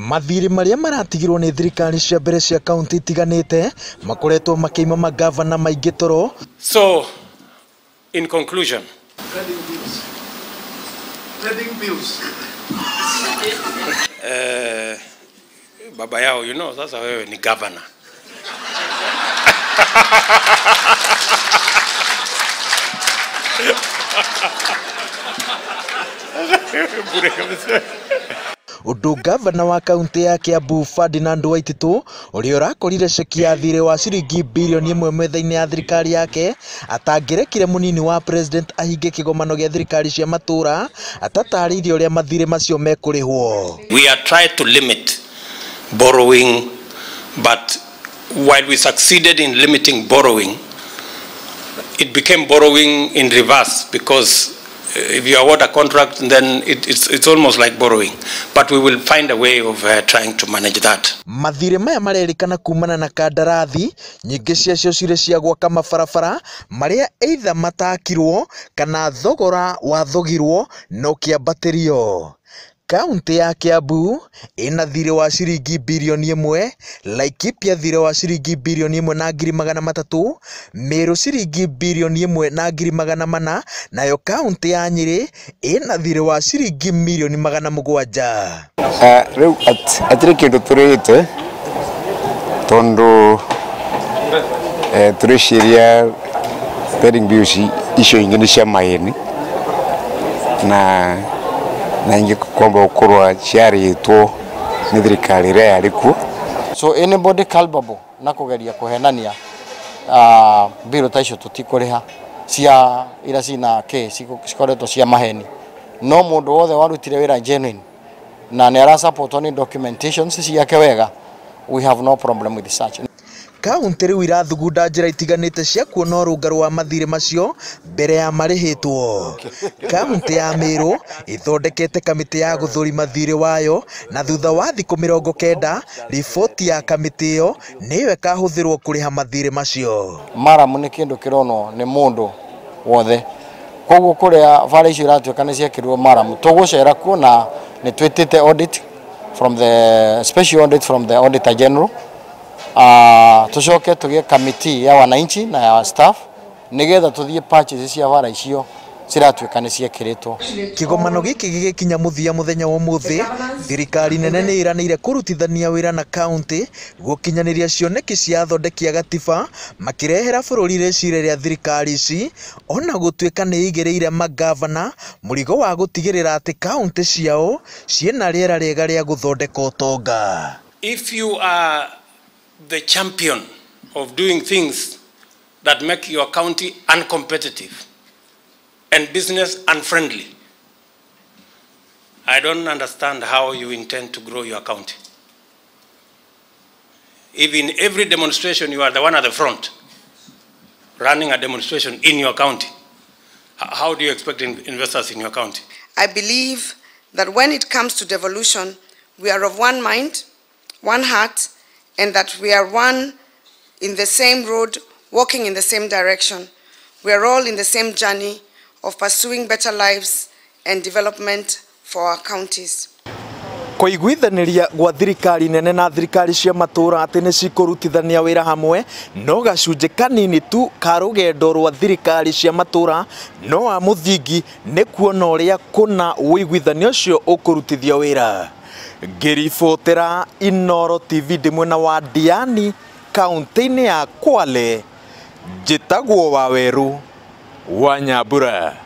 Mathiri maria maratigirwo ni thirikari cia mbere cia kaunti itiganite makoretwo makiima magavana maingi toro. So in conclusion, trading bills. baba yao, you know, sasa wewe ni governor. Undu gavana wa kaunti ya Kiambu Ferdinand Waititu uria urakorire ceki ya thirĩ wa ciringi bilioni 1 metha-inĩ ya thirikari yake atangirekire munini wa president ahinge kigomano gya thirikari cia matura atatariirie uria mathirĩ macio mekurihwo. We are trying to limit borrowing, but while we succeeded in limiting borrowing, it became borrowing in reverse, because if you award a contract, then it's almost like borrowing. But we will find a way of trying to manage that. Mathirĩ maya marerikana kumana na kandarathi nyingĩ ciacio cirĩ cia gwaka mabarabara maria either matakirwo kana thogora wathogirwo no kĩambatĩrio. Kaunti ya Kiambu ina thirĩ wa ciringi bilioni 1, Laikipia thirĩ wa ciringi bilioni 1 na ngiri magana matatu, Meru ciringi bilioni 1 na ngiri magana mana, nayo kaunti ya Nyeri ina thirĩ wa ciringi milioni magana 7. Riu atire kindu turite tondu turiciria trading bills icio ingĩ cia maeni na ingi kwamba ukorwa ciaritwo ni thirikari iria yarikuo. So anybody culpable na kugeria kuhenania bill ta icio tutikuriha cia ira cina ke cikoretwo cia maheni. No mundu wothe warutire wira genuine na ne ara support on documentations ciake wega, we have no problem with such. Kaunti riu irathugunda njĩra itiganĩte cia kuona ũrũngarũ wa mathirĩ macio mbere ya marĩhĩtwo. Kaunti ya Meru ithondekete kamĩtĩ ya gũthũrima thirĩ wayo na thutha wa thikũ 90 riboti ya kamĩtĩ ĩyo nĩyo ĩkahũthĩrwo kũrĩha mathirĩ macio. Maramu nĩ kĩndũ kĩronwo nĩ mũndũ wothe, koguo kũrĩa bara icio iratuĩka nĩ ciakĩrwo maramu tũgũcera kuo na nĩ twĩtĩte audit from the special audit from the Auditor General. Tucoke tugie committee ya wananchi na ya staff nigetha tuthie patches cia bara icio ciratuĩka nĩ ciekĩrĩtwo. Kigomano gĩkĩ gĩgĩkinya mũthia muthenya wa ũmũthĩ, thirikari nene nĩ iranĩire kũrutithania wĩra na kaunti gũkinyanĩria cioneki cia athondeki a gatiba makĩrehera bũrũri rĩcirĩa rĩa thirikari ici, ona gũtuĩka nĩ igĩrĩire magavana mũrigo wa gũtigĩrĩra atĩ kaunti ciao ciĩna rĩera rĩega rĩa gũthondeka ũtonga. If you are the champion of doing things that make your county uncompetitive and business unfriendly, I don't understand how you intend to grow your county. If in every demonstration you are the one at the front running a demonstration in your county, how do you expect investors in your county? I believe that when it comes to devolution, we are of one mind, one heart, and that we are one in the same road, walking in the same direction. We are all in the same journey of pursuing better lives and development for our counties. Kuiguithaniria gwa thirikari nene na thirikari cia matura atĩ nĩ cikũrutithania wĩra hamwe no gacunjĩ kanini tu ka rũgendo rwa thirikari cia matura, no wa mũthingi nĩ kuona ũrĩa kuna ũiguithanio ũcio ũkũrutithio wĩra. Ngĩribotera Inooro TV ndĩ mwena wa Diani kaunti-inĩ ya Kwale, njĩtagwo Waweru wa Nyambura.